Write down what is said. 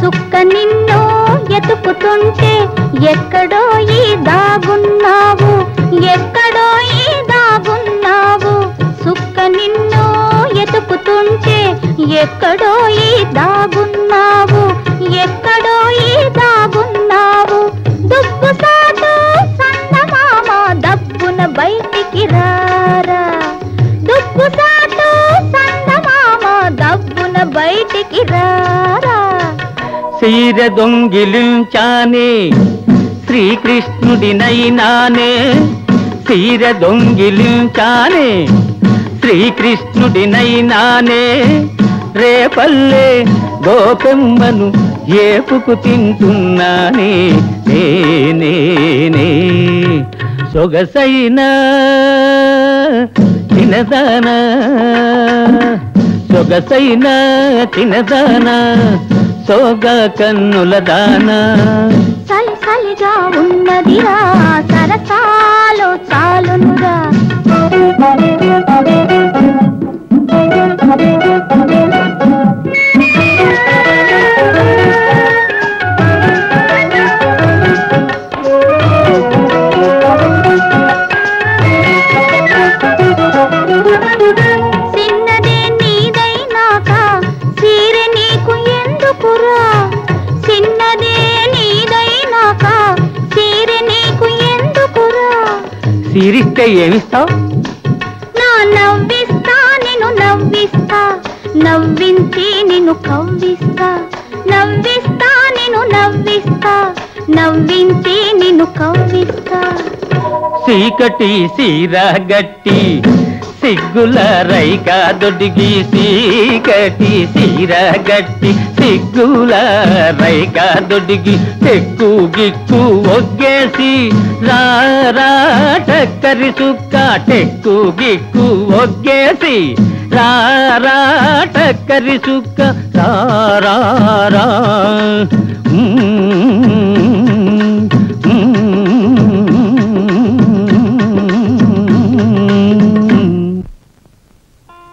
సుక్క నిన్ను ఎతుకుతుంటే ఎక్కడో ఈ దాగున్నావు, ఎక్కడో ఈ దాగున్నావు. సుక్క నిన్ను ఎతుకుతుంటే ఎక్కడో ఈ దాగున్నావు, ఎక్కడో ఈ దాగున్నావు. దుబ్బు సాటు సందమామ దబ్బున బయటికి రారా, దుబ్బు సాటు సందమామ దబ్బున బయటికి రారా. సీర దొంగిలించానే శ్రీకృష్ణుడినైనానే, సీర దొంగిలించానే శ్రీకృష్ణుడినైనానే. రేపల్లే గోపెమ్మను ఏపుకు తింటున్నానే నేనే. సొగసైన తినదానా, సొగసైన తినదానా, సోగా కన్నుల దానా. సలి సలిగా ఉన్నదిరా సరసాలో చాలునురా. చిన్నదే నీదైనాక సీరె నీకు ఎందుకురా, చిన్నదే నీదైనాక సీరె నీకు ఎందుకురా. సీరిస్తే ఏమిస్తావు? నా నవ్విస్తా నిన్ను నవ్విస్తా, నవ్వించి నిన్ను కవ్విస్తా, నవ్విస్తా నిన్ను నవ్విస్తా, నవ్వించి నిన్ను కవ్విస్తా. చీకటి సీరా గట్టి సిగ్గుల రైకా దొడిగి, చీకటి సీరా గట్టి సిగ్గుల రైకా దొడిగి, టెక్కు గిక్కు ఒగ్గేసి రారా టక్కరి సుక్క, టెక్కు గిక్కు ఒగ్గేసి రారా టక్కరి సుక్క రారా.